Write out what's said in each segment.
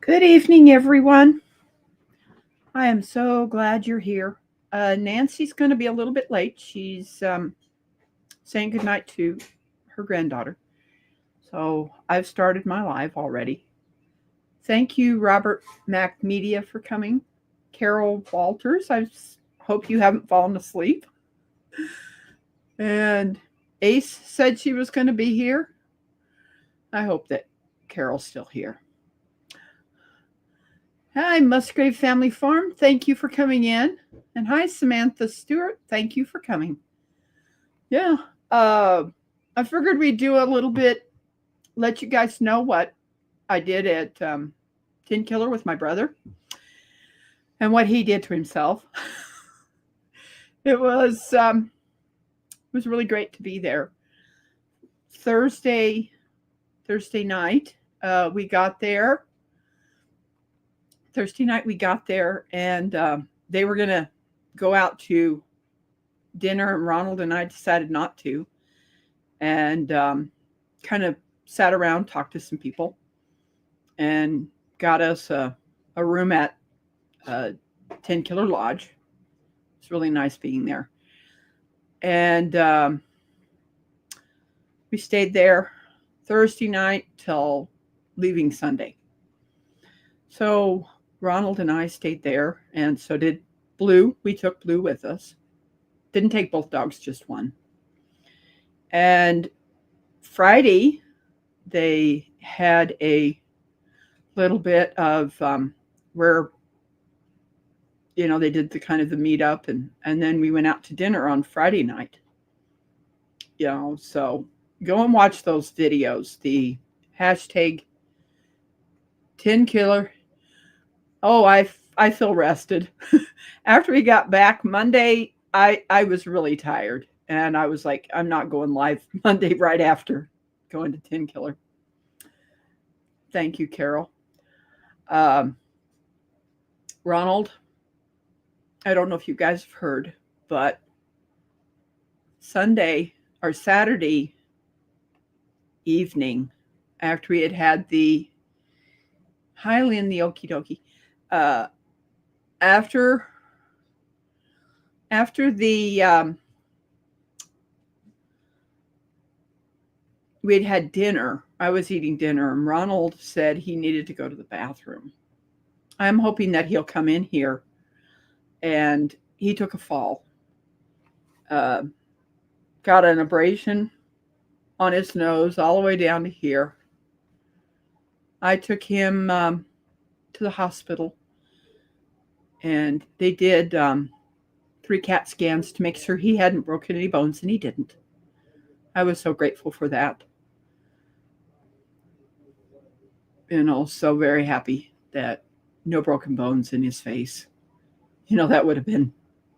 Good evening, everyone. I am so glad you're here. Nancy's going to be a little bit late. She's saying goodnight to her granddaughter. So I've started my live already. Thank you, Robert Mac Media, for coming. Carol Walters, I hope you haven't fallen asleep. And Ace said she was going to be here. I hope that Carol's still here. Hi, Musgrave Family Farm. Thank you for coming in. And hi, Samantha Stewart. Thank you for coming. Yeah, I figured we'd do a little bit, let you guys know what I did at Tenkiller with my brother and what he did to himself. It was really great to be there. Thursday night, we got there. Thursday night we got there, and they were gonna go out to dinner, and Ronald and I decided not to, and kind of sat around, talked to some people, and got us a room at Tenkiller Lodge. It's really nice being there, and we stayed there Thursday night till leaving Sunday. So Ronald and I stayed there, and so did Blue. We took Blue with us. Didn't take both dogs, just one. And Friday, they had a little bit of where, they did the kind of the meetup, and then we went out to dinner on Friday night. So go and watch those videos. The hashtag Tenkiller. Oh, I feel rested. After we got back Monday, I was really tired, and I was like, I'm not going live Monday right after going to Tenkiller. Thank you, Carol. Ronald, I don't know if you guys have heard, but Sunday or Saturday evening, after we had the highly in the okie dokie, after the we'd had dinner, I was eating dinner, and Ronald said he needed to go to the bathroom. I'm hoping that he'll come in here, and he took a fall. Got an abrasion on his nose all the way down to here. I took him to the hospital, and they did 3 CAT scans to make sure he hadn't broken any bones, and he didn't. I was so grateful for that. So very happy that no broken bones in his face. That would have been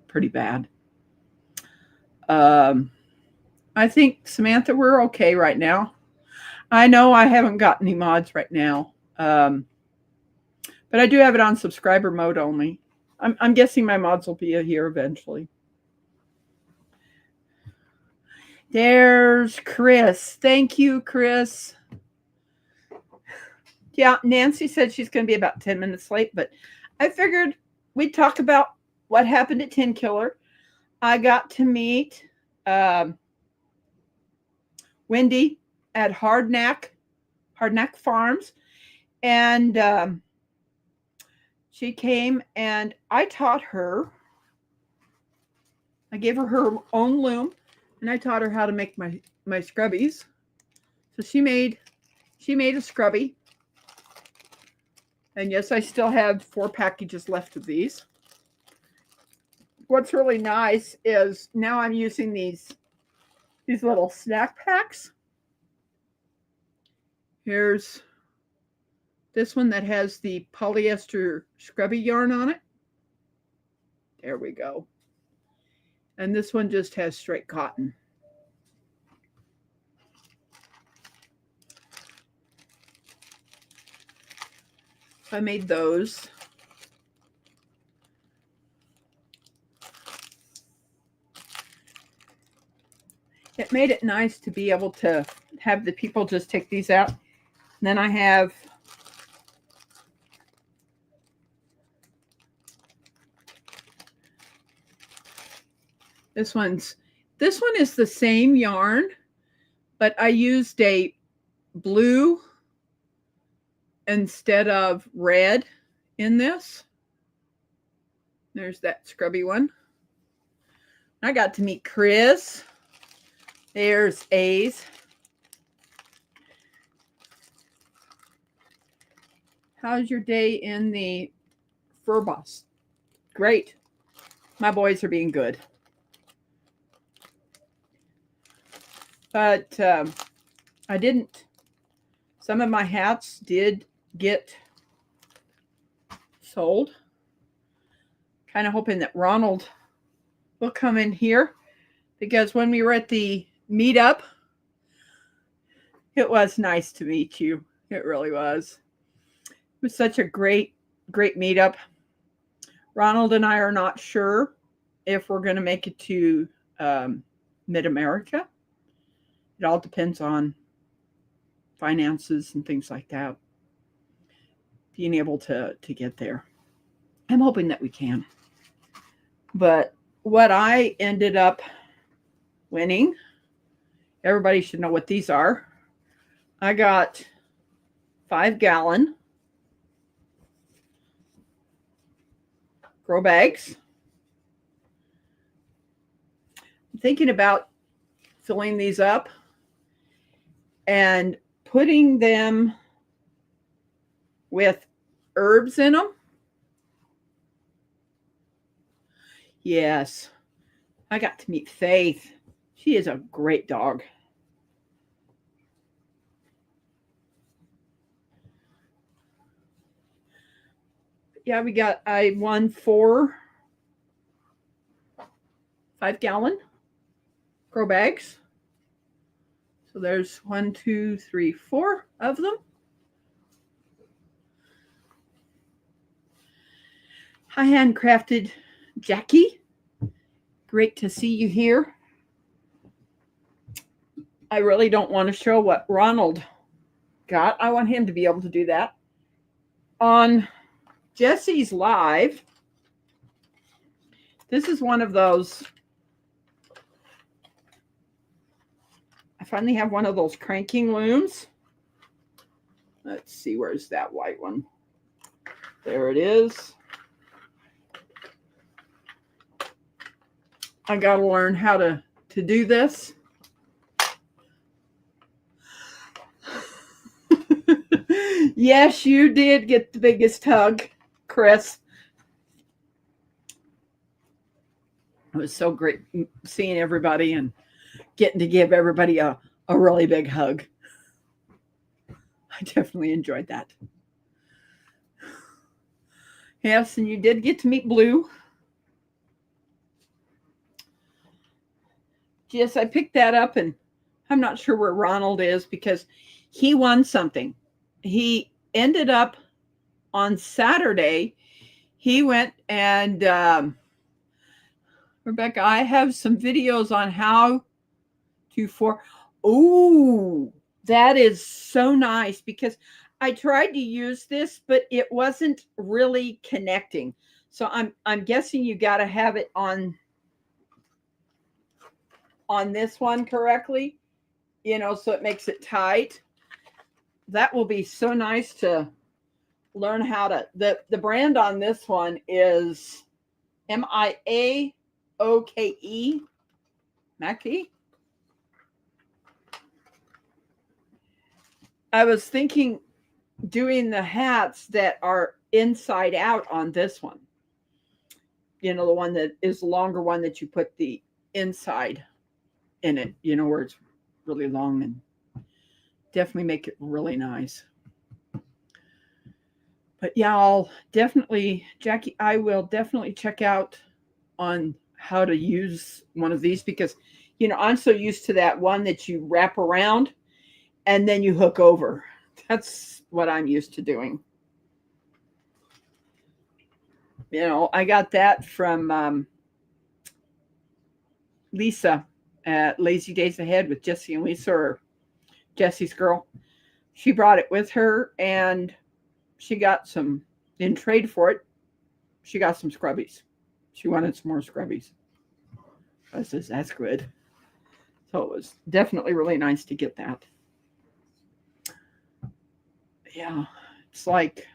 pretty bad. I think, Samantha, we're okay right now. I know I haven't got any mods right now, but I do have it on subscriber mode only. I'm guessing my mods will be here eventually. There's Chris. Thank you, Chris. Yeah, Nancy said she's going to be about 10 minutes late, but I figured we'd talk about what happened at Tenkiller. I got to meet Wendy at Hardknack Farms, and she came, and I taught her. I gave her own loom, and I taught her how to make my scrubbies. So she made a scrubby. And yes, I still have 4 packages left of these. What's really nice is now I'm using these little snack packs. Here's this one that has the polyester scrubby yarn on it. There we go. And this one just has straight cotton. I made those. It made it nice to be able to have the people just take these out. And then I have This one is the same yarn, but I used a blue instead of red in this. There's that scrubby one. I got to meet Chris. There's A's. How's your day in the fur boss? Great. My boys are being good. But I didn't. Some of my hats did get sold. Kind of hoping that Ronald will come in here, because when we were at the meetup, it was nice to meet you. It really was. It was such a great meetup. Ronald and I are not sure if we're going to make it to Mid-America. It all depends on finances and things like that. Being able to get there. I'm hoping that we can. But what I ended up winning, everybody should know what these are. I got 5-gallon grow bags. I'm thinking about filling these up and putting them with herbs in them. Yes, I got to meet Faith. She is a great dog. Yeah, I won 4 5-gallon grow bags. So there's 1, 2, 3, 4 of them. Hi, handcrafted Jackie. Great to see you here. I really don't want to show what Ronald got. I want him to be able to do that. On Jesse's Live, this is one of those. I finally have one of those cranking looms. Let's see, where's that white one? There it is. I got to learn how to do this. Yes, you did get the biggest hug, Chris. It was so great seeing everybody and getting to give everybody a really big hug. I definitely enjoyed that. Yes, and you did get to meet Blue. Yes, I picked that up, and I'm not sure where Ronald is because he won something. He ended up on Saturday. He went and Rebecca, I have some videos on how to Oh, that is so nice because I tried to use this, but it wasn't really connecting. So I'm guessing you got to have it on this one correctly, so it makes it tight. That will be so nice to learn how to. The brand on this one is Miaoke, Mackie. I was thinking doing the hats that are inside out on this one. The one that is the longer one that you put the inside in it, where it's really long, and definitely make it really nice. But yeah, I'll definitely, Jackie, I will definitely check out on how to use one of these because, I'm so used to that one that you wrap around and then you hook over. That's what I'm used to doing. I got that from Lisa at Lazy Days Ahead with Jessie and Lisa, or Jessie's girl. She brought it with her and she got some, in trade for it, she got some scrubbies. She wanted some more scrubbies. I says, that's good. So it was definitely really nice to get that. Yeah, it's like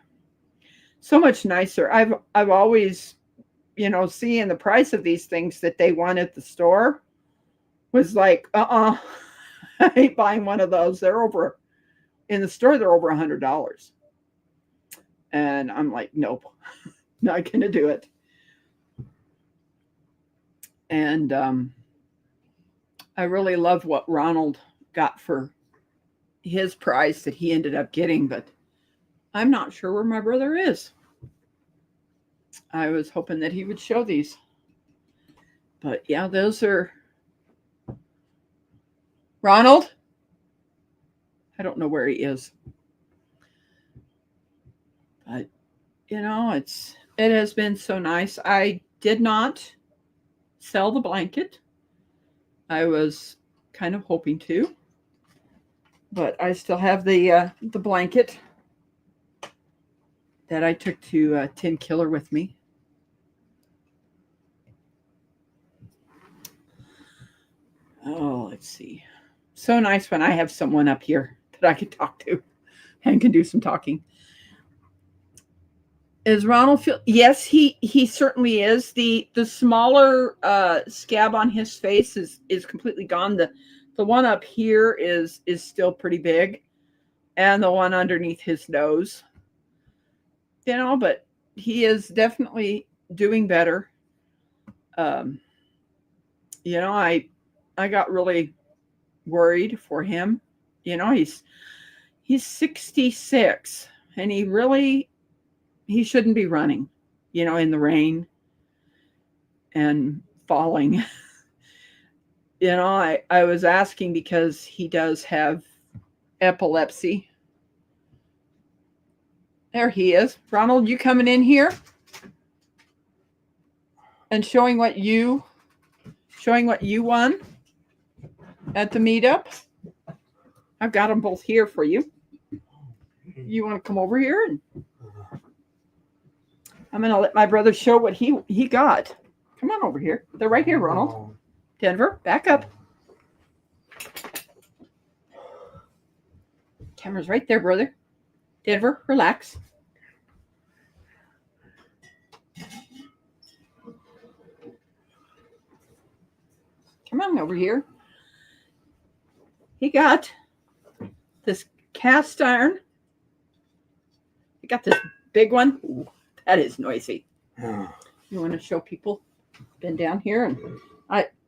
so much nicer. I've always, seeing the price of these things that they want at the store was like, I ain't buying one of those. In the store, they're over $100. And I'm like, nope, not going to do it. And I really love what Ronald got for his prize that he ended up getting, but I'm not sure where my brother is. I was hoping that he would show these. But yeah, those are Ronald. I don't know where he is. But it has been so nice. I did not sell the blanket. I was kind of hoping to, but I still have the blanket that I took to Tenkiller with me. Oh, let's see. So nice when I have someone up here that I can talk to and can do some talking. Is Ronald feel? Yes, he certainly is. The smaller scab on his face is completely gone. The one up here is still pretty big, and the one underneath his nose. But he is definitely doing better. I got really worried for him. He's 66, and he shouldn't be running, in the rain and falling. I was asking because he does have epilepsy. There he is. Ronald, you coming in here and showing what you won at the meetup? I've got them both here for you. You want to come over here? And I'm going to let my brother show what he got. Come on over here. They're right here, Ronald. Denver, back up. Camera's right there, brother. Denver, relax. Come on over here. He got this cast iron. He got this big one. Ooh, that is noisy. You want to show people? Been down here, and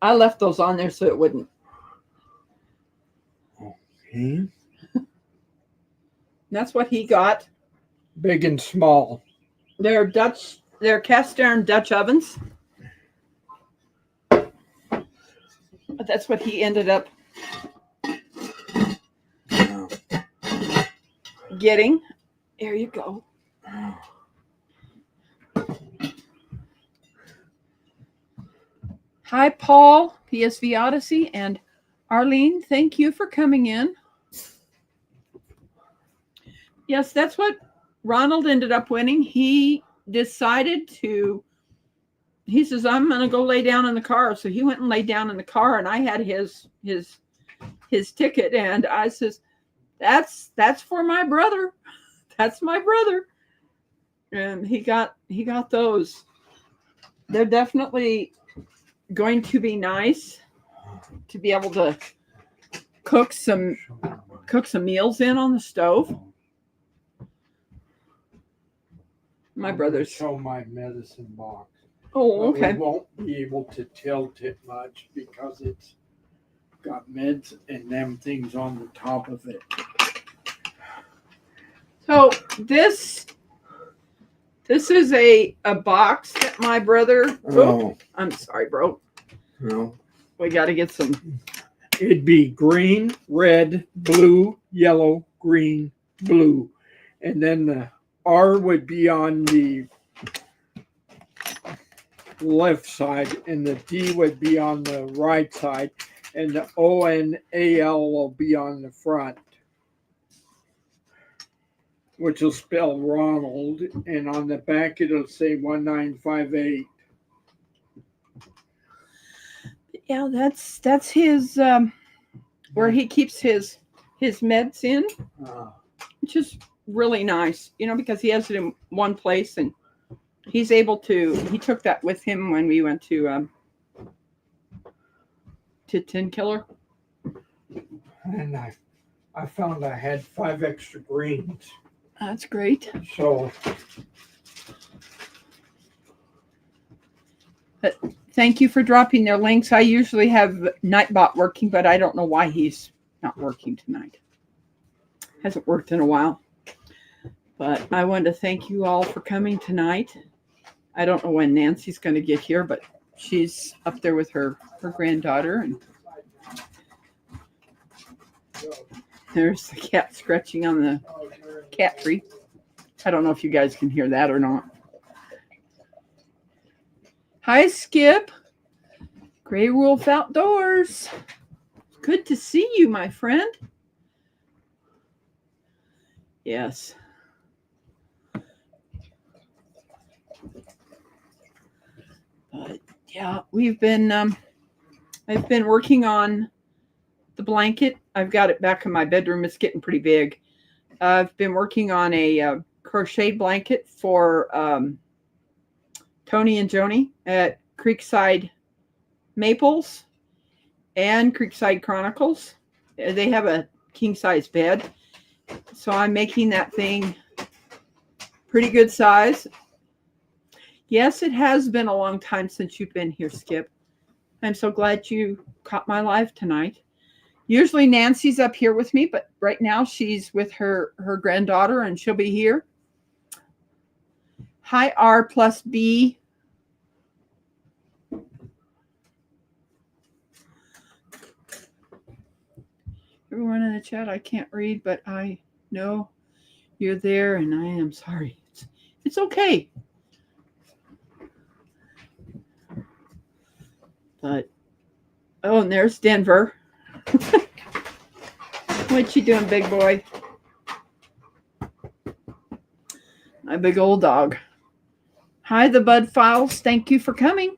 I left those on there so it wouldn't. Okay. That's what he got. Big and small. They're cast iron Dutch ovens. But that's what he ended up getting. There you go. Hi, Paul, PSV Odyssey, and Arlene. Thank you for coming in. Yes, that's what Ronald ended up winning. He decided to. He says, "I'm going to go lay down in the car." So he went and laid down in the car, and I had his ticket, and I says, "That's for my brother. That's my brother." And he got those. They're definitely going to be nice to be able to cook some meals in on the stove. My brother's. Show my medicine box. Oh, okay. We won't be able to tilt it much because it's got meds and them things on the top of it. So this is a box that my brother. Oh, I'm sorry, bro. No. We got to get some. It'd be green, red, blue, yellow, green, blue, and then the R would be on the left side, and the D would be on the right side, and the O and AL will be on the front, which will spell Ronald, and on the back it'll say 1958. Yeah, that's his where he keeps his meds in, which is really nice, because he has it in one place, and he's able to. He took that with him when we went to Tenkiller. And I found I had 5 extra greens. That's great. So thank you for dropping their links. I usually have Nightbot working, but I don't know why he's not working tonight. Hasn't worked in a while. But I wanted to thank you all for coming tonight. I don't know when Nancy's going to get here, but she's up there with her granddaughter. And there's the cat scratching on the cat tree. I don't know if you guys can hear that or not. Hi, Skip. Gray Wolf Outdoors. Good to see you, my friend. Yes. But yeah, we've been I've been working on the blanket. I've got it back in my bedroom. It's getting pretty big. I've been working on a crochet blanket for Tony and Joni at Creekside Maples and Creekside Chronicles. They have a king-size bed. So I'm making that thing pretty good size. Yes, it has been a long time since you've been here, Skip. I'm so glad you caught my live tonight. Usually Nancy's up here with me, but right now she's with her granddaughter, and she'll be here. Hi, R plus B. Everyone in the chat, I can't read, but I know you're there, and I am sorry. It's okay. But, oh, and there's Denver. What you doing, big boy? My big old dog. Hi, the Bud Files. Thank you for coming.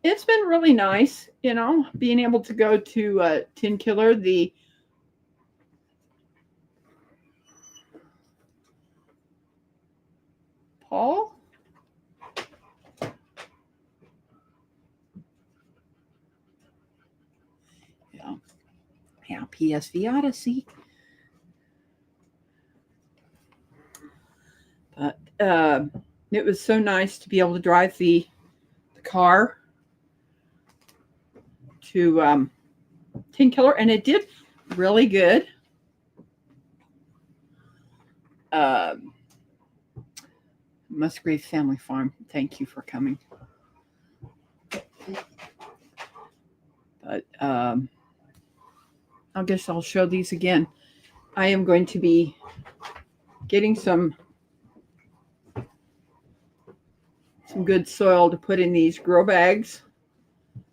It's been really nice, being able to go to Tenkiller, the Paul. Yeah, PSV Odyssey. But it was so nice to be able to drive the car to Tenkiller, and it did really good. Musgrave Family Farm, thank you for coming. But I guess I'll show these again. I am going to be getting some good soil to put in these grow bags.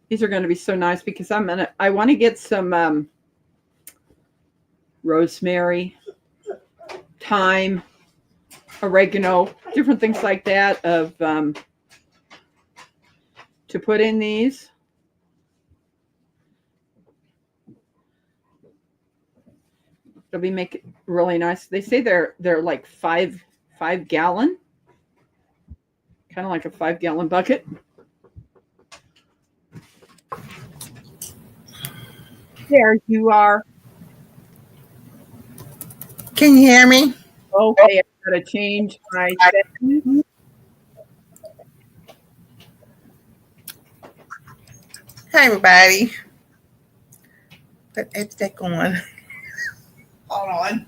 These are going to be so nice because I want to get some rosemary, thyme, oregano, different things like that to put in these. It'll be make it really nice. They say they're like 5 gallon, kind of like a 5 gallon bucket. There you are. Can you hear me? Okay, I've got to change my settings. Hi, everybody. Put that going. Hold on.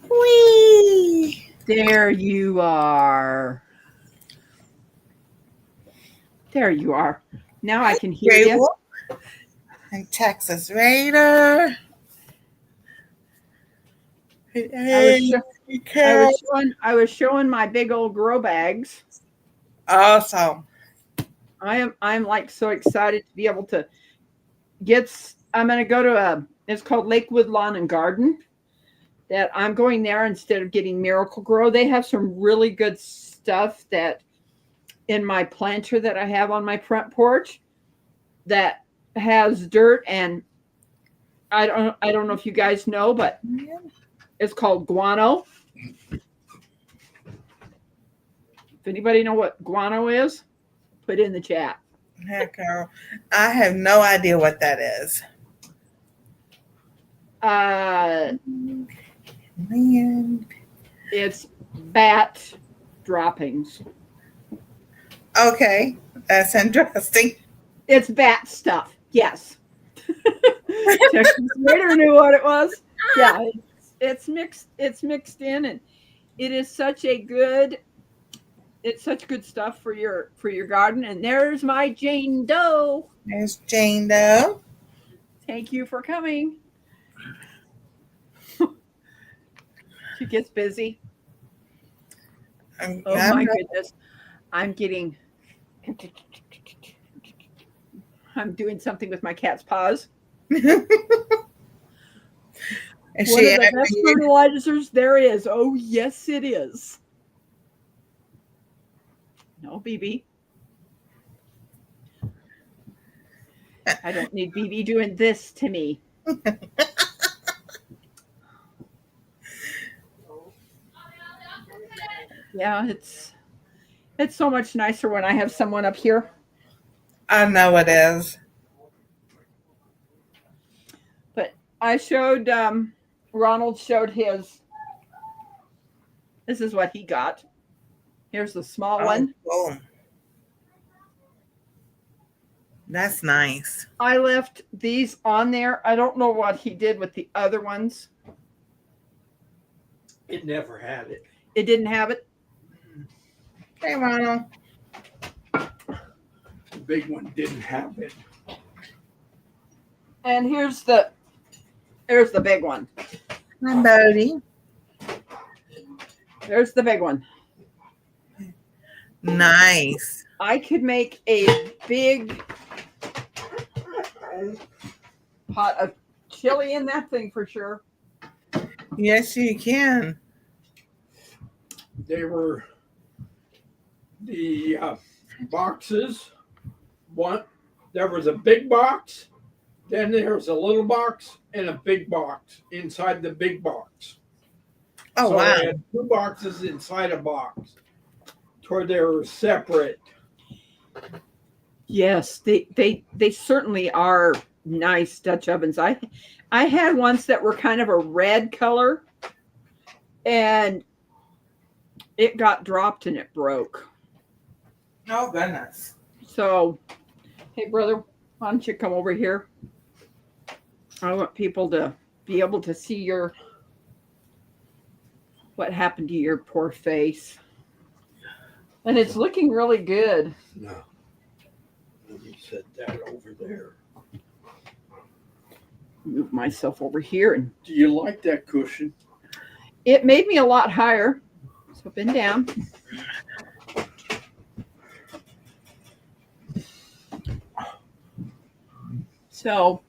Whee! There you are. There you are. Now I can hear you. And Texas Raider. I was showing my big old grow bags. Awesome. I'm like so excited to be able to I'm going to go to It's called Lakewood Lawn and Garden. That I'm going there instead of getting Miracle Grow. They have some really good stuff that in my planter that I have on my front porch that has dirt, and I don't know if you guys know, but it's called guano. If anybody know what guano is, put it in the chat. Heck, girl. I have no idea what that is. Man. It's bat droppings. Okay, that's interesting. It's bat stuff. Yes. Texas Raider knew what it was. Yeah, it's mixed. It's mixed in, and it is such a good. It's such good stuff for your garden. And there's my Jane Doe. There's Jane Doe. Thank you for coming. She gets busy. Oh my goodness. I'm doing something with my cat's paws. Is One of the best fertilizers there is. Oh, yes, it is. No, BB. I don't need BB doing this to me. Yeah, it's so much nicer when I have someone up here. I know it is. But I showed Ronald showed his. This is what he got. Here's the small one. Oh. That's nice. I left these on there. I don't know what he did with the other ones. It never had it. It didn't have it. Hey, Ronald. The big one didn't have it. And here's the big one. Hi, Bodie. There's the big one. Nice. I could make a big pot of chili in that thing for sure. Yes, you can. They were the boxes. There was a big box, then there was a little box and a big box inside the big box. Oh, so wow. They had two boxes inside a box, where they were separate. Yes, they certainly are nice Dutch ovens. I had ones that were kind of a red color, and it got dropped and it broke. Oh, goodness. So, hey, brother, why don't you come over here? I want people to be able to see what happened to your poor face. And it's looking really good. No. Let me set that over there. Move myself over here. And Do you like that cushion? it made me a lot higher. So bend down. So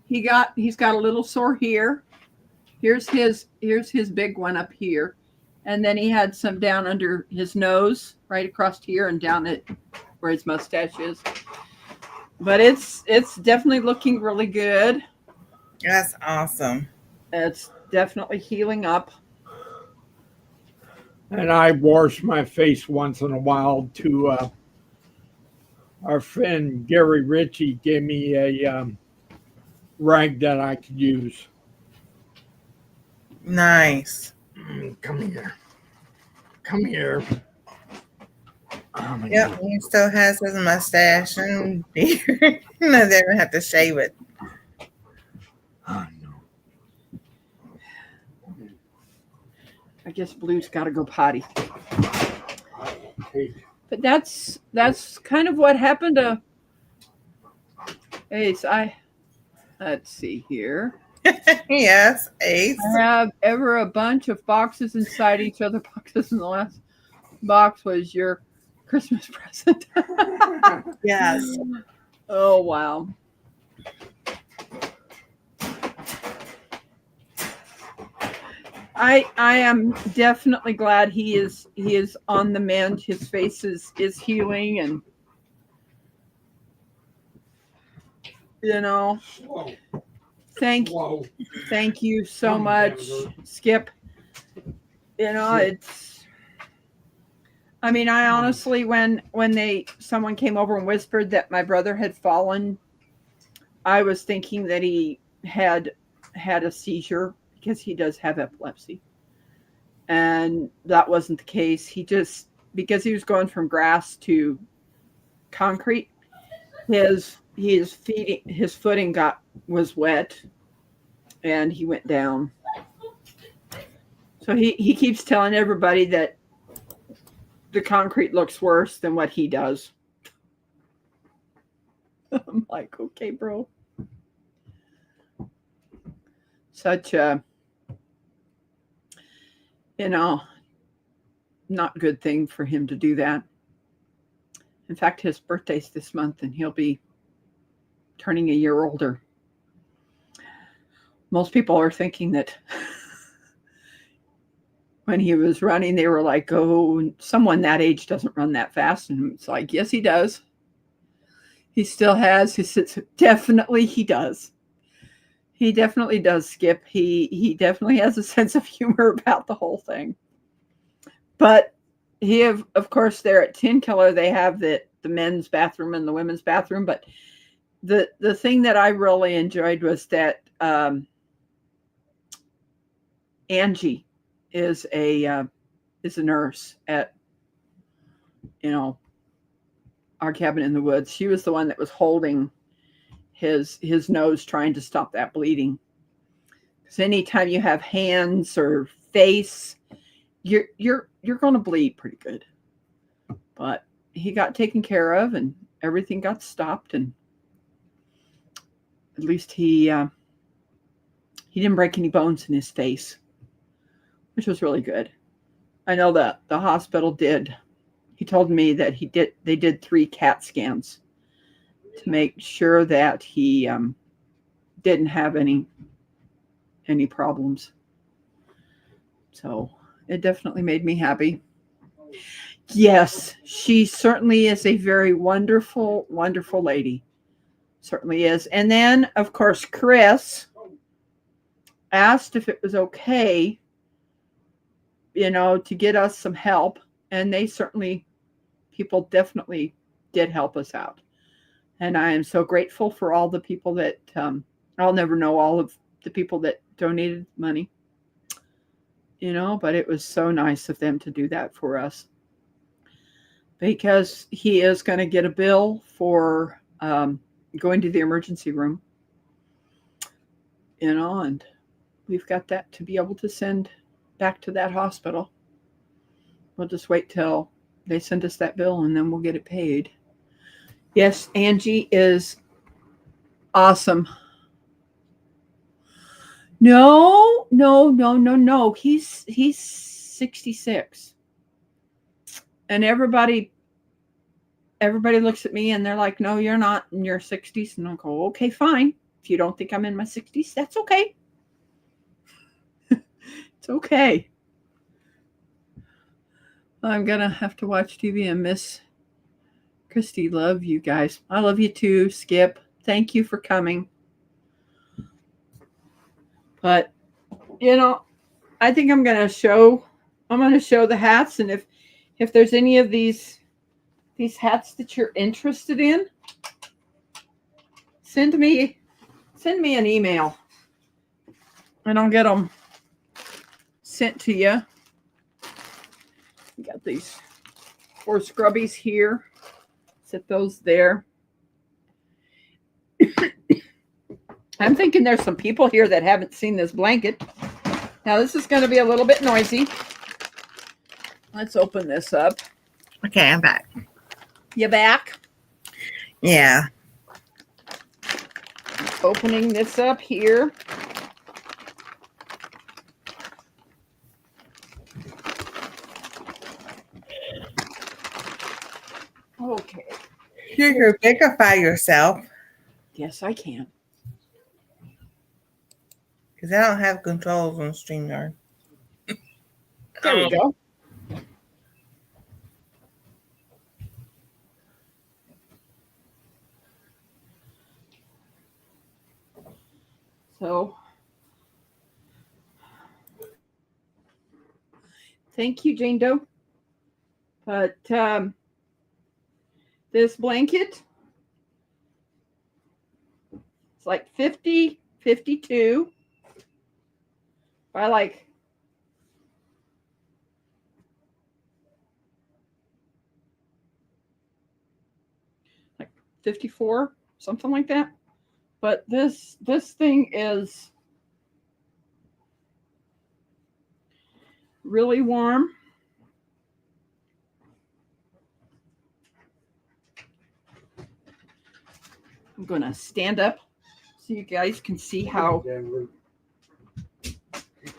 he's got a little sore here. Here's his big one up here. And then he had some down under his nose, right across here and down at where his mustache is. But it's definitely looking really good. That's awesome. It's definitely healing up. And I wash my face once in a while to our friend Gary Ritchie gave me a rag that I could use. Nice. Come here. Come here. Oh my Yep, God. he still has his mustache and beard. No, they don't have to shave it. Oh, no. I guess Blue's got to go potty. Hey, But that's kind of what happened to Ace. Let's see here. Yes, Ace. I have ever a bunch of boxes inside each other boxes, and the last box was your Christmas present. Yes. Oh wow. I am definitely glad he is on the mend. His face is healing, and you know, Whoa, thank whoa. you so Calm much, down, Skip. You know, Skip. it's I mean, I honestly when someone came over and whispered that my brother had fallen, I was thinking that he had a seizure because he does have epilepsy. And that wasn't the case. He just because he was going from grass to concrete, his footing was wet and he went down. So he keeps telling everybody that the concrete looks worse than what he does. I'm like, okay, bro. Such a, not good thing for him to do that. In fact, his birthday's this month and he'll be turning a year older. Most people are thinking that when he was running, they were like, oh, someone that age doesn't run that fast. And it's like, yes, he does. He still has. Definitely he does. He definitely does, Skip. He definitely has a sense of humor about the whole thing. But of course, there at Tenkiller, they have the men's bathroom and the women's bathroom. But the thing that I really enjoyed was that Angie is a nurse at our cabin in the woods. She was the one that was holding his nose, trying to stop that bleeding. Because anytime you have hands or face, you're going to bleed pretty good. But he got taken care of and everything got stopped, and at least he didn't break any bones in his face, which was really good. I know that the hospital did. He told me that they did 3 CAT scans to make sure that he didn't have any problems. So it definitely made me happy. Yes, she certainly is a very wonderful, wonderful lady. Certainly is. And then, of course, Chris asked if it was okay, to get us some help. And people definitely did help us out. And I am so grateful for all the people that, I'll never know all of the people that donated money, but it was so nice of them to do that for us. Because he is going to get a bill for going to the emergency room, and we've got that to be able to send back to that hospital. We'll just wait till they send us that bill and then we'll get it paid. Yes, Angie is awesome. No. He's 66. And everybody looks at me and they're like, no, you're not in your 60s. And I'll go, okay, fine. If you don't think I'm in my 60s, that's okay. It's okay. I'm going to have to watch TV and miss Christy. Love you guys. I love you too, Skip. Thank you for coming. But, I think I'm going to show the hats. And if there's any of these hats that you're interested in, send me an email and I'll get them sent to you. We got these 4 scrubbies here. Set those there. I'm thinking there's some people here that haven't seen this blanket. Now this is going to be a little bit noisy. Let's open this up. Okay, I'm back. You back? Yeah. Opening this up here. Okay. You can bigify yourself. Yes, I can. Because I don't have controls on StreamYard. There we go. So, thank you, Jane Doe. But this blanket, it's like 50, 52 by like 54, something like that. But this thing is really warm. I'm going to stand up so you guys can see how.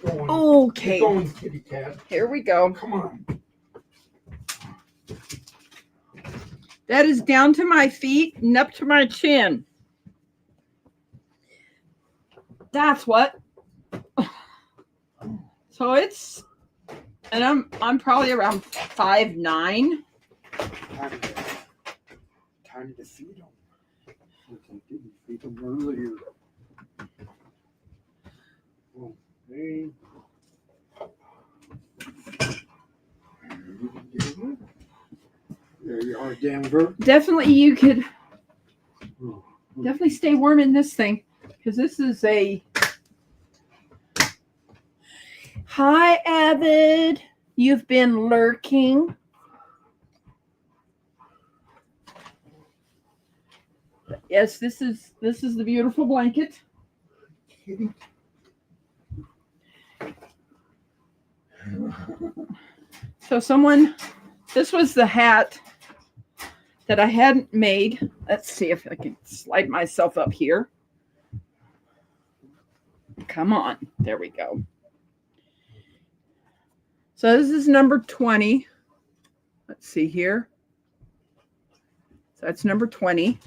Okay. Keep going, kitty cat. Here we go. Come on. That is down to my feet and up to my chin. That's what. So it's, and I'm probably around 5'9". Time to feed them. I didn't feed them earlier. Okay. There you are, Denver. Definitely you could definitely stay warm in this thing, because this is a. Hi, Avid. You've been lurking. Yes, this is the beautiful blanket. Kitty. So this was the hat that I hadn't made. Let's see if I can slide myself up here. Come on. There we go. So this is number 20. Let's see here. So that's number 20.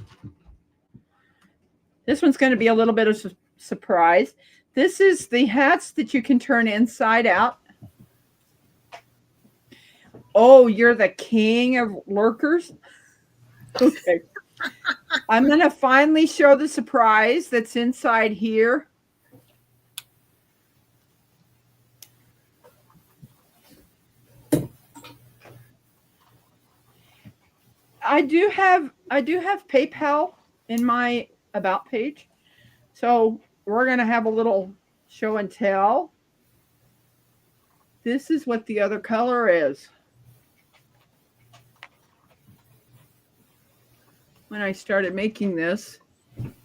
This one's going to be a little bit of a surprise. This is the hats that you can turn inside out. Oh, you're the king of lurkers? Okay. I'm going to finally show the surprise that's inside here. I do have PayPal in my about page. So we're going to have a little show and tell. This is what the other color is. When I started making this,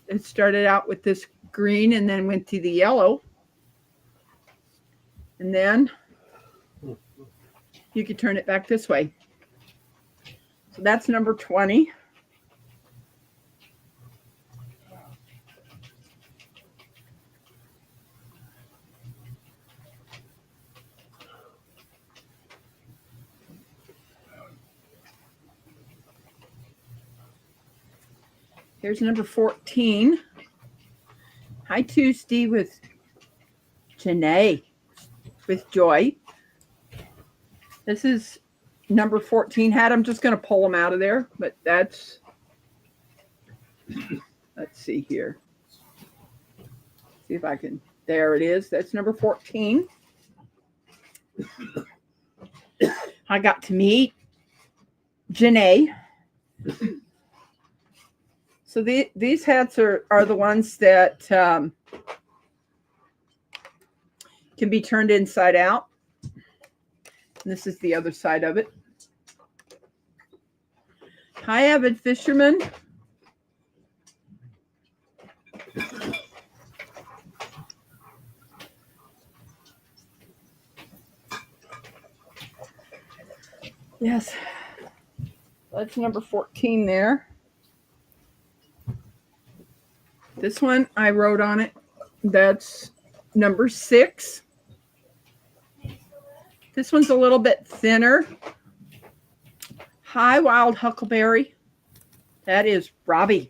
it started out with this green and then went to the yellow. And then you could turn it back this way. So that's number 20. Here's number 14. Hi, Tuesday with Janae, with Joy. This is number 14 hat. I'm just going to pull them out of there, but that's, let's see here. See if I can, there it is. That's number 14. I got to meet Janae. So these hats are the ones that can be turned inside out. And this is the other side of it. Hi, Avid Fisherman. Yes, that's number 14 there. This one I wrote on it. That's number 6. This one's a little bit thinner. Hi, Wild Huckleberry. That is Robbie.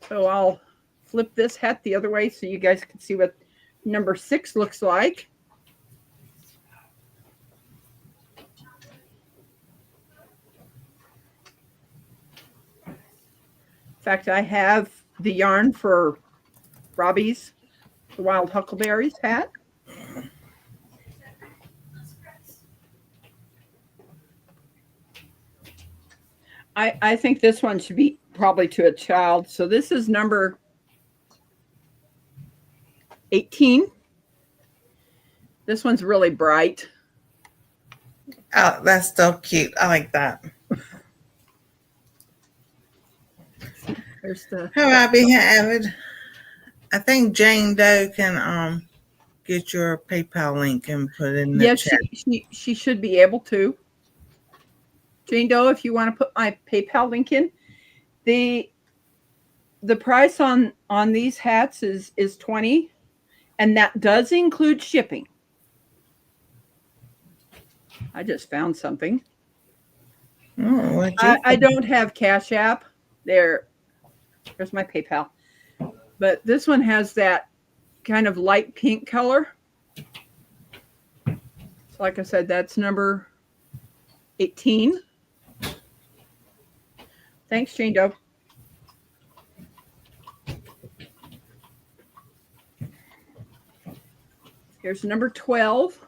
So I'll flip this hat the other way so you guys can see what number 6 looks like. In fact, I have the yarn for Robbie's the Wild Huckleberries hat. I think this one should be probably to a child. So this is number 18. This one's really bright. Oh, that's so cute. I like that. There's the How about being avid? I think Jane Doe can get your PayPal link and put it in the chat. She should be able to. Jane Doe, if you want to put my PayPal link in, the price on these hats is $20, and that does include shipping. I just found something. Oh, I don't have Cash App. There's my PayPal. But this one has that kind of light pink color. So like I said, that's number 18. Thanks, Jane Doe. Here's number 12.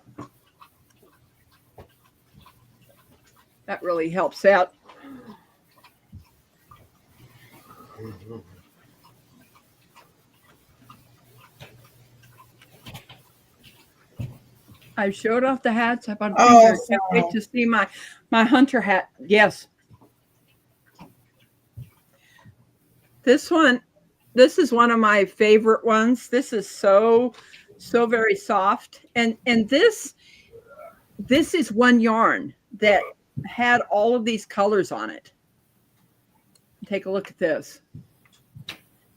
That really helps out. I showed off the hats. I bought a picture. Can't wait to see my hunter hat. Yes. This is one of my favorite ones. This is so very soft. And this is one yarn that had all of these colors on it. Take a look at this.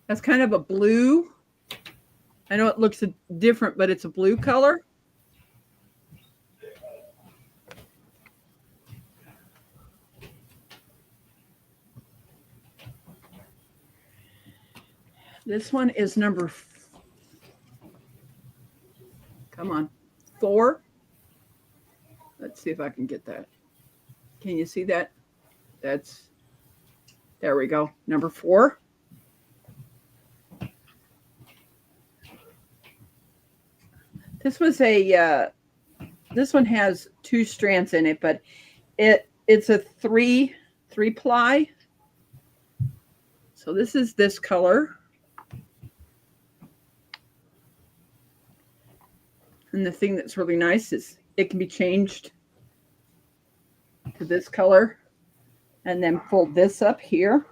That's kind of a blue. I know it looks different, but it's a blue color. This one is number, come on, 4. Let's see if I can get that. Can you see that? There we go. Number 4. This was this one has 2 strands in it, but it's a 3 ply. So this is this color. And the thing that's really nice is it can be changed to this color and then fold this up here.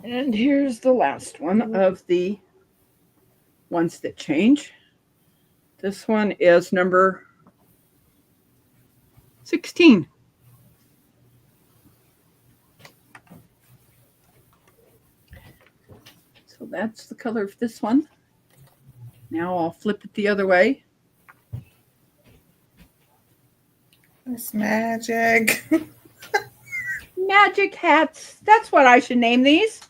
And here's the last one of the ones that change. This one is number 16. So that's the color of this one. Now I'll flip it the other way. It's magic. Magic hats. That's what I should name these.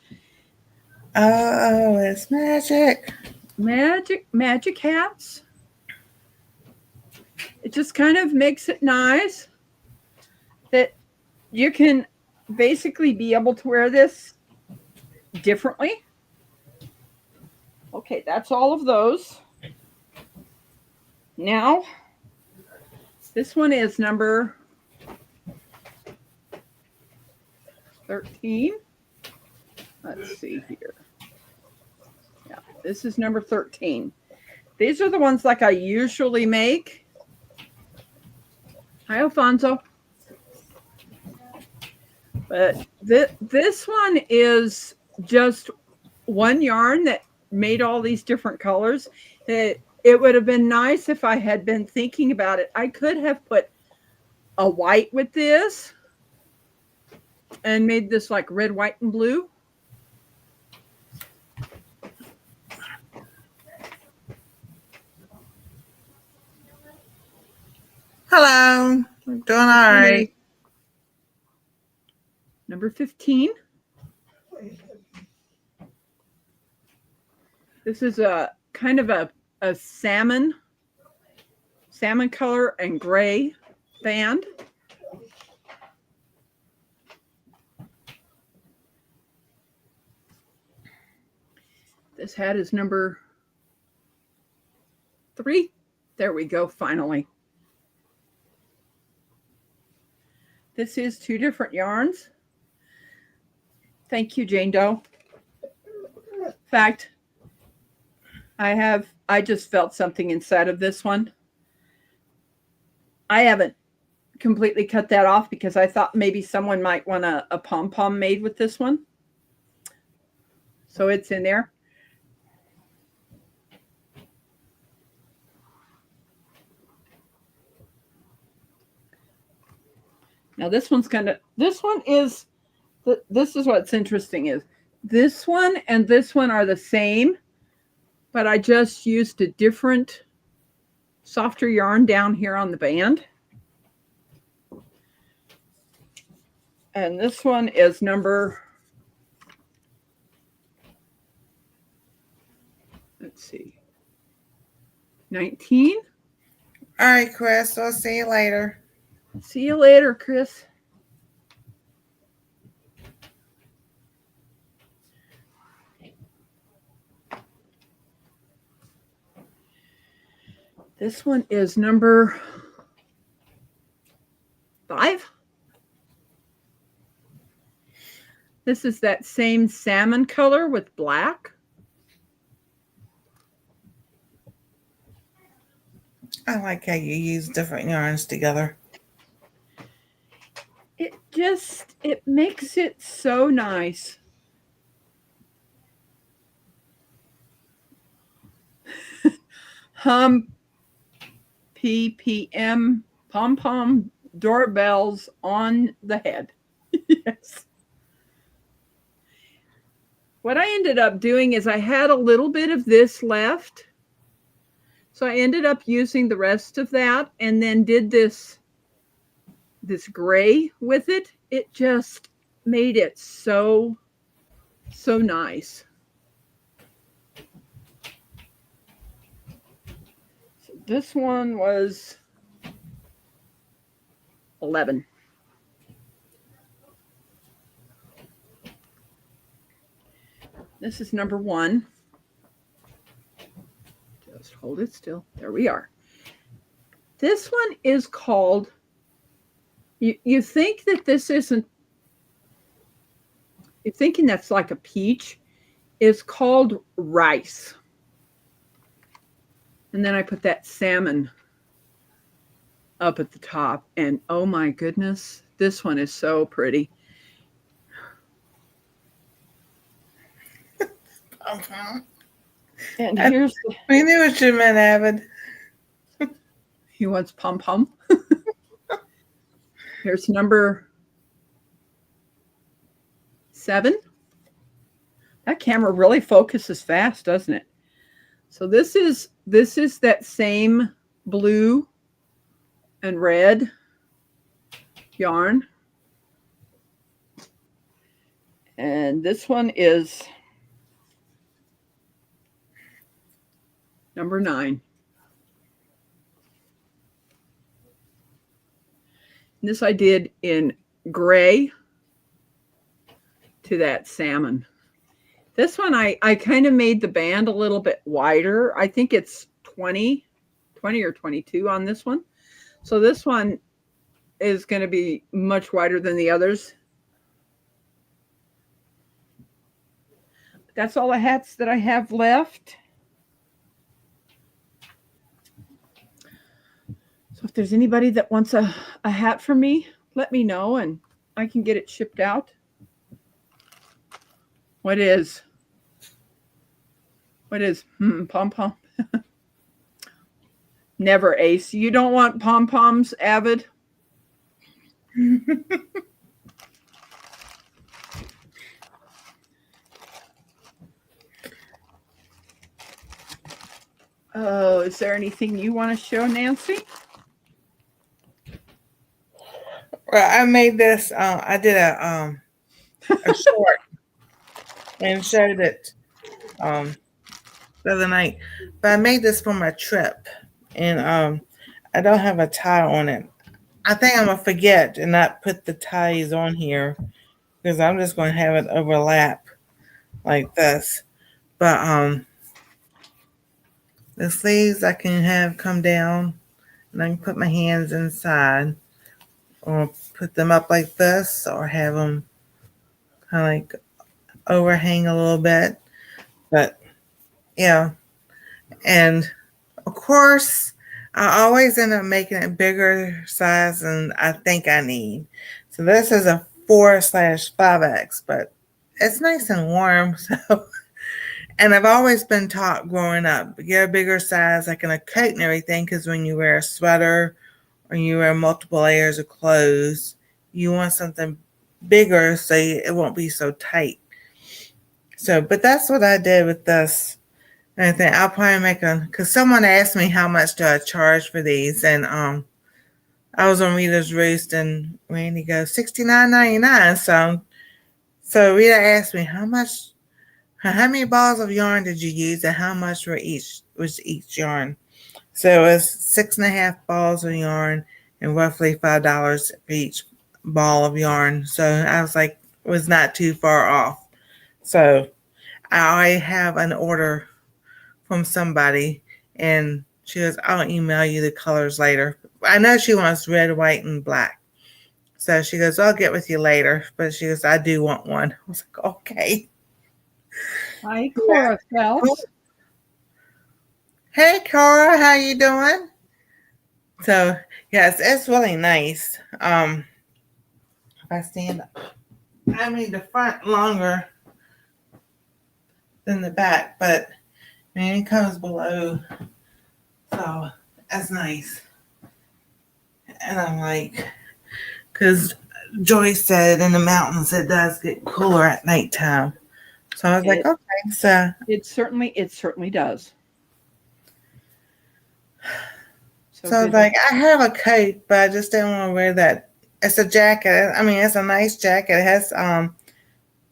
Oh, it's magic. Magic hats. It just kind of makes it nice that you can basically be able to wear this differently. Okay, that's all of those. Now, this one is number 13. Let's see here. Yeah, this is number 13. These are the ones like I usually make. Hi, Alfonso. But this one is just one yarn that made all these different colors. It would have been nice if I had been thinking about it. I could have put a white with this and made this like red, white, and blue. Hello. We're doing all right. Number 15. This is a kind of a salmon color and gray band. This hat is number 3. There we go, finally. This is 2 different yarns. Thank you, Jane Doe. In fact, I just felt something inside of this one. I haven't completely cut that off because I thought maybe someone might want a pom-pom made with this one. So it's in there. Now this is what's interesting is this one and this one are the same, but I just used a different softer yarn down here on the band. And this one is number, let's see, 19. All right, Chris. I'll see you later. See you later, Chris. This one is number 5. This is that same salmon color with black. I like how you use different yarns together. It makes it so nice. PPM, pom-pom doorbells on the head. Yes. What I ended up doing is I had a little bit of this left. So I ended up using the rest of that and then did this gray with it. It just made it so nice. So this one was 11. This is number 1. Just hold it still. There we are. This one is called, you think that this isn't, you're thinking that's like a peach. It's called rice. And then I put that salmon up at the top. And oh my goodness, this one is so pretty. And here's We knew what you meant, Avid. He wants pom-pom. Here's number 7. That camera really focuses fast, doesn't it? So this is that same blue and red yarn. And this one is number 9. And this I did in gray to that salmon. This one I kind of made the band a little bit wider. I think it's 20 or 22 on this one. So this one is going to be much wider than the others. That's all the hats that I have left. So if there's anybody that wants a hat from me, let me know and I can get it shipped out. What is pom-pom? Never, Ace. You don't want pom-poms, Avid? Oh, is there anything you want to show, Nancy? Well, I made this. I did a short and showed it the other night. But I made this for my trip, and I don't have a tie on it. I think I'm gonna forget and not put the ties on here because I'm just gonna have it overlap like this. But the sleeves I can have come down, and I can put my hands inside, or put them up like this, or have them kind of like overhang a little bit. But yeah, and of course, I always end up making it bigger size than I think I need. So this is a 4/5X, but it's nice and warm. So, and I've always been taught growing up, get a bigger size, like in a coat and everything, because when you wear a sweater or you wear multiple layers of clothes, you want something bigger so it won't be so tight. So, but that's what I did with this. And I think I'll probably make because someone asked me how much do I charge for these, and I was on Rita's Roost, and Randy goes $69.99. So Rita asked me how many balls of yarn did you use, and how much was each yarn. So it was 6.5 balls of yarn, and roughly $5 for each ball of yarn. So I was like, it was not too far off. So I have an order from somebody, and she goes, I'll email you the colors later. I know she wants red, white, and black. So she goes, I'll get with you later. But she goes, I do want one. I was like, okay. Hi, Cora Phelps. Hey, Cora, how you doing? So, yes, it's really nice. If I stand up, I made the front longer than the back, but man, it comes below. So that's nice. And I'm like, because Joyce said in the mountains it does get cooler at nighttime. So I was like, okay. So it certainly does. So I was like, I have a coat, but I just didn't want to wear that. It's a jacket. I mean, it's a nice jacket. It has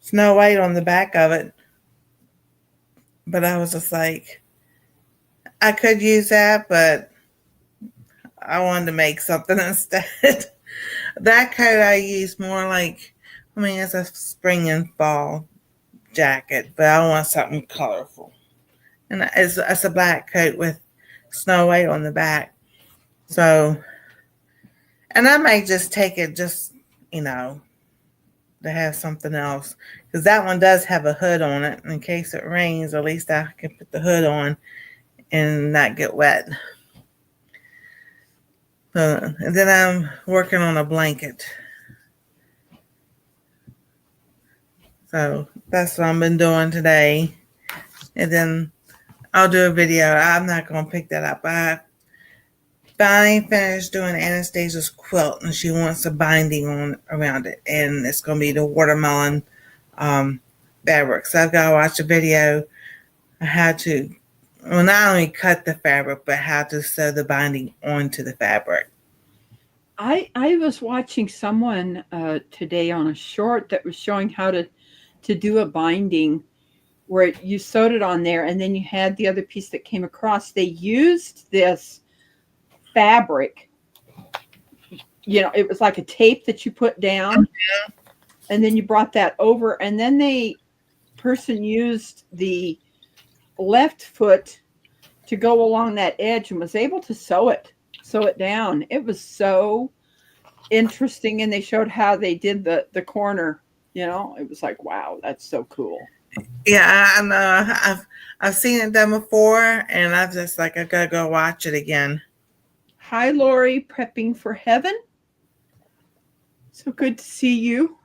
Snow White on the back of it. But I was just like, I could use that, but I wanted to make something instead. That coat I use more like, I mean, it's a spring and fall jacket, but I want something colorful. And it's a black coat with Snow White on the back. So, and I might just take it just, to have something else. Because that one does have a hood on it. In case it rains, at least I can put the hood on and not get wet. And then I'm working on a blanket. So that's what I've been doing today. And then I'll do a video. I'm not going to pick that up. I finally finished doing Anastasia's quilt, and she wants a binding on around it. And it's going to be the watermelon fabric. So I've got to watch a video on how to, well, not only cut the fabric, but how to sew the binding onto the fabric. I was watching someone today on a short that was showing how to do a binding where you sewed it on there and then you had the other piece that came across. They used this fabric, it was like a tape that you put down, and then you brought that over, and then person used the left foot to go along that edge and was able to sew it down. It was so interesting, and they showed how they did the corner. It was like, wow, that's so cool. Yeah, I know. I've seen it done before, and I'm just like, I gotta go watch it again. Hi, Lori, prepping for heaven. So good to see you.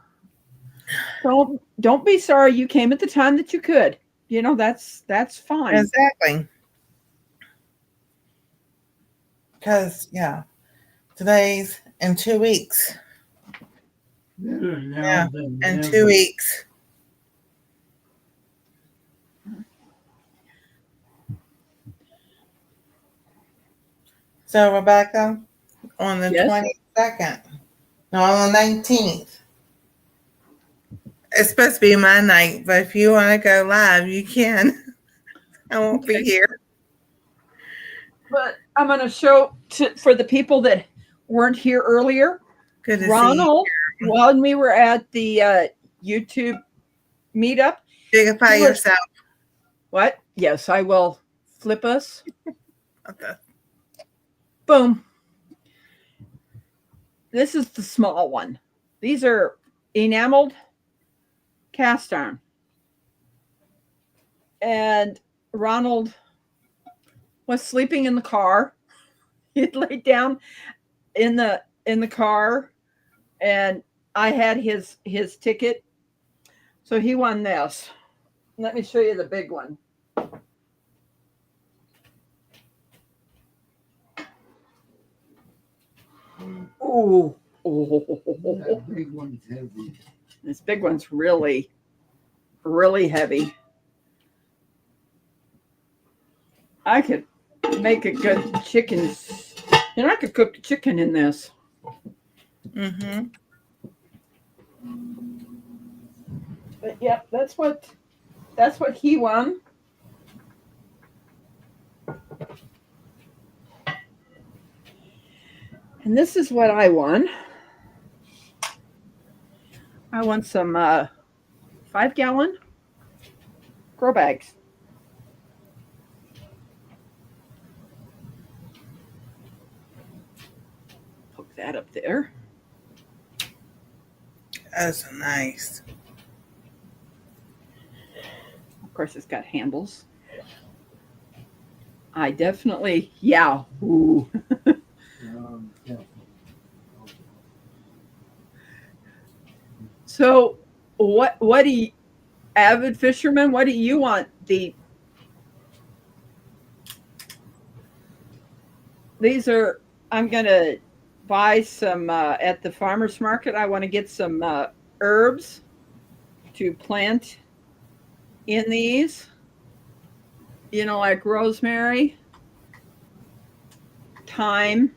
Don't be sorry you came at the time that you could. That's fine. Exactly. Because today's in 2 weeks. Yeah, in 2 weeks. So, Rebecca, on the 22nd, No, on the 19th. It's supposed to be my night, but if you want to go live, you can. I won't be Okay. here. But I'm going to show for the people that weren't here earlier. Good to Ronald, when we were at the YouTube meetup, see you. Digify he was- yourself. What? Yes, I will flip us. Okay. Boom. This is the small one. These are enameled cast iron. And Ronald was sleeping in the car. He'd laid down in the car, and I had his ticket. So he won this. Let me show you the big one. Ooh. That big one's heavy. This big one's really, really heavy. I could make a good chicken, and I could cook the chicken in this. Mm-hmm. But yeah, that's what he won. And this is what I won. I won some 5-gallon grow bags. Hook that up there. That's nice. Of course, it's got handles. I definitely, yeah. Ooh. Yeah. So, what do you, avid fisherman? What do you want? These are. I'm gonna buy some at the farmers market. I want to get some herbs to plant in these. You know, like rosemary, thyme,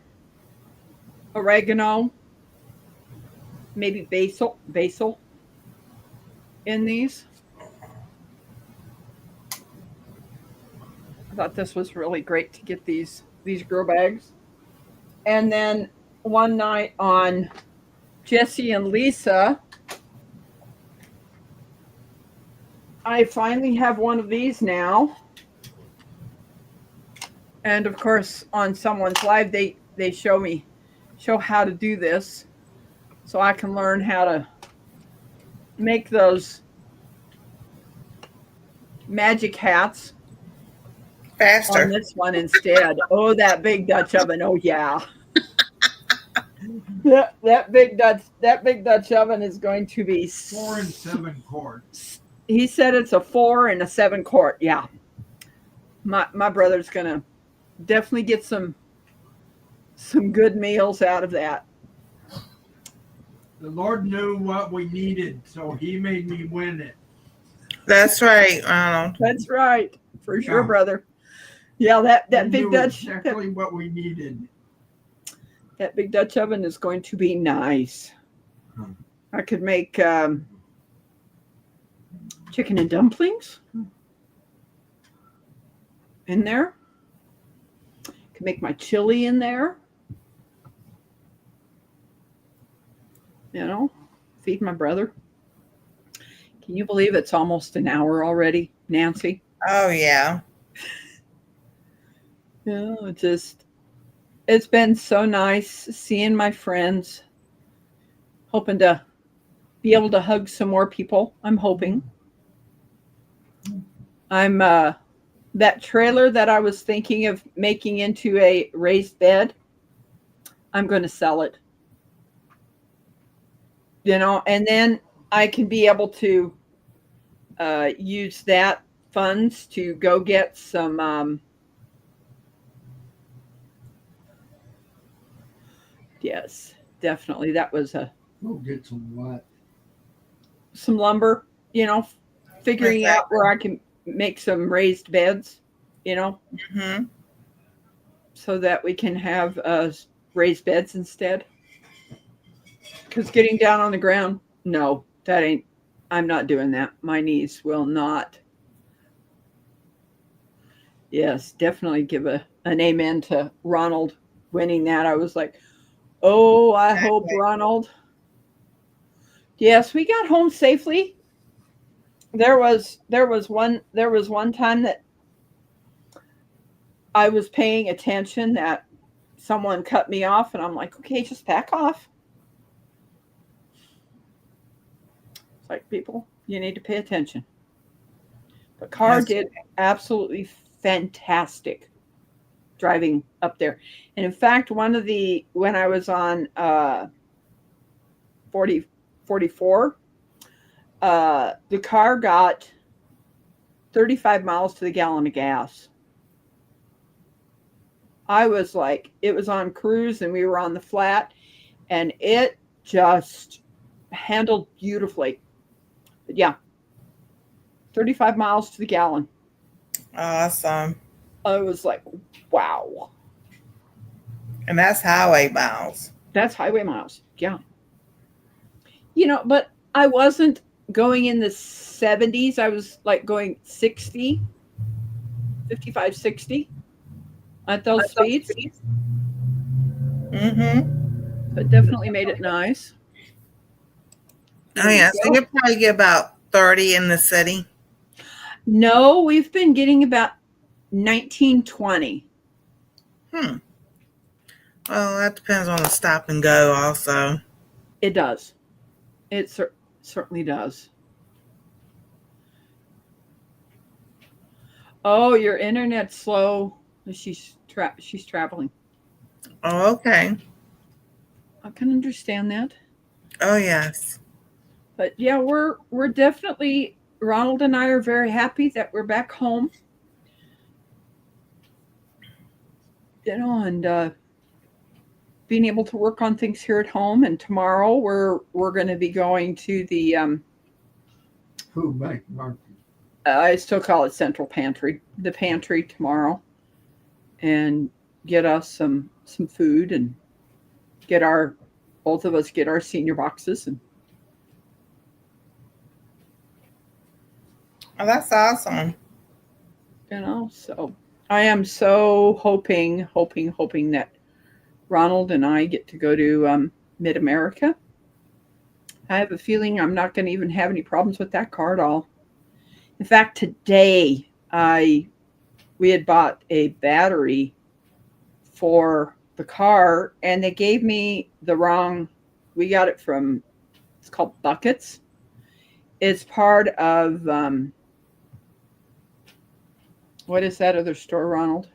oregano, maybe basil in these. I thought this was really great to get these grow bags. And then one night on Jesse and Lisa, I finally have one of these now. And of course, on someone's live, they show how to do this, so I can learn how to make those magic hats Faster. on this one instead. Oh, that big Dutch oven! Oh yeah, that big Dutch oven is going to be 4 and 7 quarts. He said it's a 4 and a 7 quart. Yeah, my brother's gonna definitely get some good meals out of that. The Lord knew what we needed, so He made me win it. That's right, Ronald. That's right, for sure, Yeah. brother. Yeah, that He big knew Dutch exactly what we needed. that big Dutch oven is going to be nice. I could make chicken and dumplings in there. Could make my chili in there. You know, feed my brother. Can you believe it's almost an hour already, Nancy? Oh, yeah. Yeah, it's been so nice seeing my friends. Hoping to be able to hug some more people. I'm hoping. I'm that trailer that I was thinking of making into a raised bed. I'm going to sell it. You know, and then I can be able to use that funds to go get some yes, definitely. That was We'll get some what? some lumber, you know, figuring out where I can make some raised beds, you know, Mm-hmm. so that we can have raised beds instead. Because getting down on the ground, no, that ain't, I'm not doing that. My knees will not. Yes, definitely give an amen to Ronald winning that. I was like, oh, I hope Ronald. Yes, we got home safely. There was one time that I was paying attention that someone cut me off, and I'm like, okay, just back off. It's like, people, you need to pay attention. But car did absolutely fantastic driving up there. And in fact, when I was on 44, the car got 35 miles to the gallon of gas. I was like, it was on cruise and we were on the flat, and it just handled beautifully. But yeah, 35 miles to the gallon. Awesome. I was like, wow. And that's highway miles. That's highway miles. Yeah. But I wasn't going in the 70s. I was like going 60, 55, 60 at those speeds. Mm-hmm. But definitely made it nice. Oh, yeah. So you probably get about 30 in the city. No, we've been getting about 19, 20. Well, that depends on the stop and go also. It does. It certainly does. Oh, your internet's slow. She's traveling. Oh, okay. I can understand that. Oh, yes. But yeah, we're definitely, Ronald and I are very happy that we're back home. And being able to work on things here at home. And tomorrow we're going to be going to the Food bank market. I still call it Central Pantry, the pantry tomorrow, and get us some food and both of us get our senior boxes. And Oh, that's awesome. So I am so hoping that Ronald and I get to go to Mid-America. I have a feeling I'm not going to even have any problems with that car at all. In fact, today we had bought a battery for the car, and they gave me the wrong. We got it from, it's called Buckets. It's part of what is that other store, Ronald?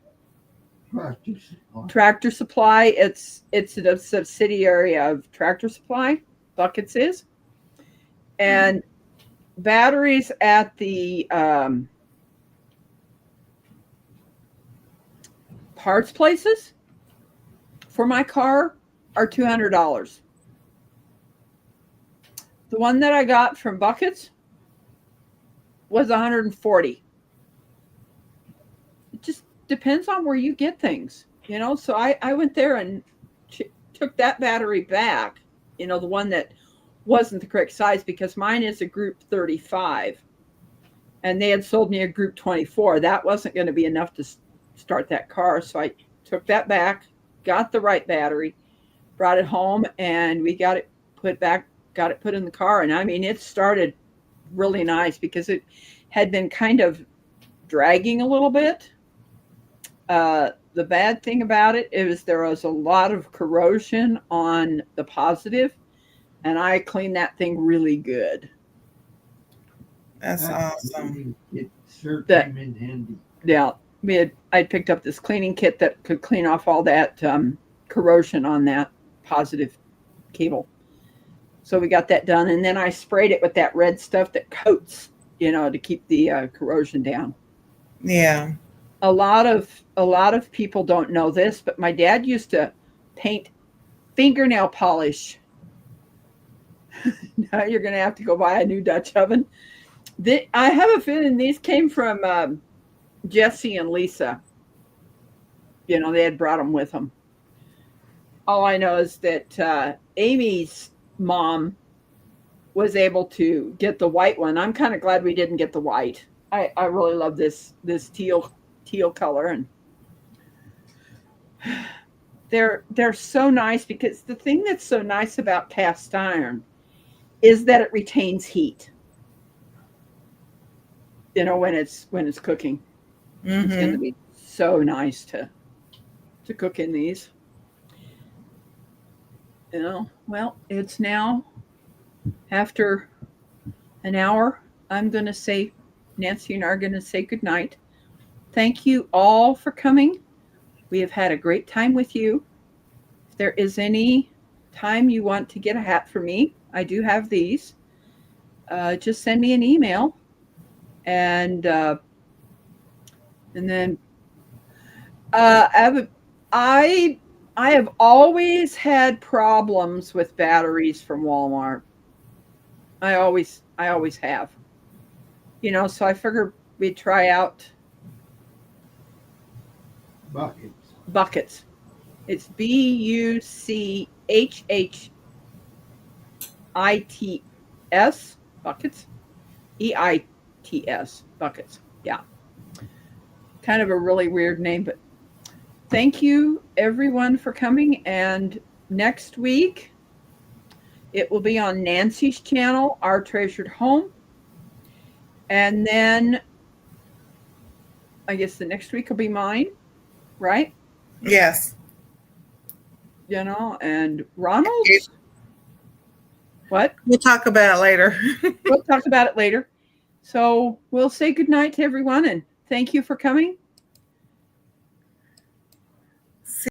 Tractor Supply. It's a subsidiary of Tractor Supply. Buckets is. And batteries at the parts places for my car are $200. The one that I got from Buckets was $140. It just depends on where you get things, So I went there and took that battery back, the one that wasn't the correct size, because mine is a group 35 and they had sold me a group 24. That wasn't going to be enough to start that car. So I took that back, got the right battery, brought it home, and we got it put in the car. And I mean, it started really nice because it had been kind of dragging a little bit. The bad thing about it is there was a lot of corrosion on the positive, and I cleaned that thing really good. That's awesome. It sure came in handy. Yeah, I picked up this cleaning kit that could clean off all that corrosion on that positive cable. So we got that done, and then I sprayed it with that red stuff that coats, to keep the corrosion down. Yeah. A lot of people don't know this, but my dad used to paint fingernail polish. Now you're going to have to go buy a new Dutch oven. I have a feeling these came from Jesse and Lisa. They had brought them with them. All I know is that Amy's mom was able to get the white one. I'm kind of glad we didn't get the white. I really love this teal color, and they're so nice, because the thing that's so nice about cast iron is that it retains heat. You know, when it's cooking, it's going to be so nice to cook in these. You know, well, it's now after an hour. I'm going to say, Nancy and I are going to say goodnight. Thank you all for coming. We have had a great time with you. If there is any time you want to get a hat for me, I do have these. Just send me an email, and then I have always had problems with batteries from Walmart. I always have. You know, so I figured we'd try out buckets. It's BUCHHITS, buckets, EITS, buckets. Yeah. Kind of a really weird name, but thank you everyone for coming. And next week, it will be on Nancy's channel, Our Treasured Home. And then I guess the next week will be mine, right? Yes. You know, and Ronald's. What? We'll talk about it later. We'll talk about it later. So we'll say goodnight to everyone, and thank you for coming.